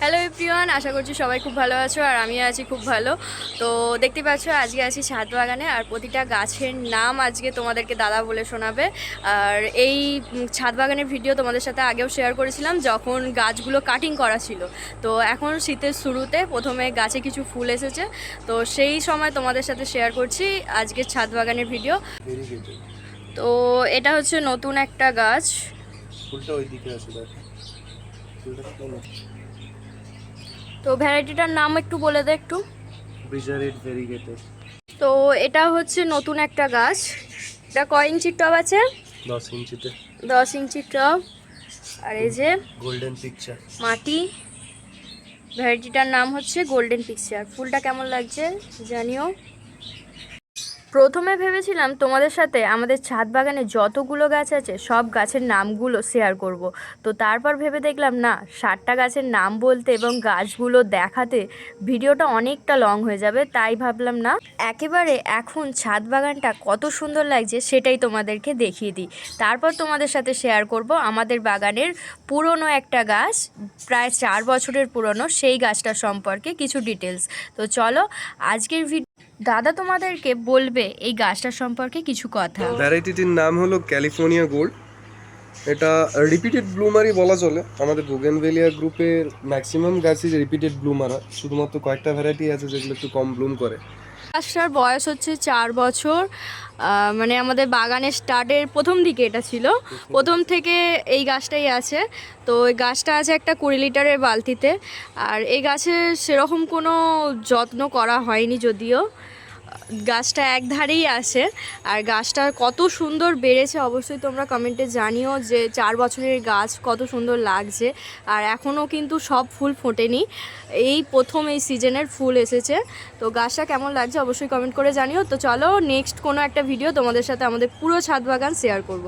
Hello everyone, আশা করছি সবাই খুব ভালো আছো আর আমি আছি খুব ভালো। তো দেখতে পাচ্ছ আজকে আছি ছাদ বাগানে, আর প্রতিটা গাছের নাম আজকে তোমাদেরকে দাদা বলে শোনাবে। আর এই ছাদ বাগানের ভিডিও তোমাদের সাথে আগেও শেয়ার করেছিলাম যখন গাছগুলো কাটিং করা ছিল। তো এখন শীতের শুরুতে প্রথমে গাছে কিছু ফুল এসেছে, তো সেই সময় তোমাদের সাথে শেয়ার করছি আজকের ছাদ বাগানের ভিডিও। তো এটা হচ্ছে নতুন একটা গাছ। ফুলটা ওই দিকে আছে, দেখো ফুলটা কোন? তো ভ্যারাইটিটার নাম একটু বলে দে একটু। ব্রিজারেড ভেরিগেটেড। তো এটা হচ্ছে নতুন একটা গাছ। এটা কয় ইঞ্চির টব আছে? 10 ইঞ্চিতে। 10 ইঞ্চির টব। আর এই যে গোল্ডেন পিকচার মাটি, ভ্যারাইটিটার নাম হচ্ছে গোল্ডেন পিকচার। ফুলটা কেমন লাগছে জানিও। প্রথমে ভেবেছিলাম তোমাদের সাথে আমাদের ছাদ বাগানে যতগুলো গাছ আছে সব গাছের নামগুলো শেয়ার করব। তো তারপর ভেবে দেখলাম না, 60টা গাছের নাম বলতে এবং গাছগুলো দেখাতে ভিডিওটা অনেকটা লং হয়ে যাবে, তাই ভাবলাম না, একেবারে এখন ছাদ বাগানটা কত সুন্দর লাগছে সেটাই তোমাদেরকে দেখিয়ে দিই। তারপর তোমাদের সাথে শেয়ার করব আমাদের বাগানের পুরনো একটা গাছ, প্রায় 4 বছরের পুরনো, সেই গাছটা সম্পর্কে কিছু ডিটেলস। তো চলো আজকের দাদা তোমাদেরকে বলবে এই গাছটার সম্পর্কে কিছু কথা। ভ্যারাইটিটির নাম হলো ক্যালিফোর্নিয়া গোল্ড। এটা রিপিটেড ব্লুমারই বলা চলে। আমাদের বোগেনভেলিয়া গ্রুপের ম্যাক্সিমাম গাছই রিপিটেড ব্লুমার হয়, শুধুমাত্র কয়েকটা ভ্যারাইটি আছে যেগুলো একটু কম ব্লুম করে। গাছটার বয়স হচ্ছে 4 বছর। মানে আমাদের বাগানের স্টার্টের প্রথম দিকে এটা ছিল, প্রথম থেকে এই গাছটাই আছে। তো এই গাছটা আছে একটা 20 লিটারের বালতিতে। আর এই গাছের সেরকম কোনো যত্ন করা হয়নি, যদিও গাছটা একধারেই আসে। আর গাছটা কত সুন্দর বেড়েছে অবশ্যই তোমরা কমেন্টে জানিও যে 4 বছরের গাছ কত সুন্দর লাগছে। আর এখনও কিন্তু সব ফুল ফোটেনি, এই প্রথম এই সিজনের ফুল এসেছে। তো গাছটা কেমন লাগছে অবশ্যই কমেন্ট করে জানিও। তো চলো নেক্সট কোনো একটা ভিডিও তোমাদের সাথে আমাদের পুরো ছাদ বাগান শেয়ার করব।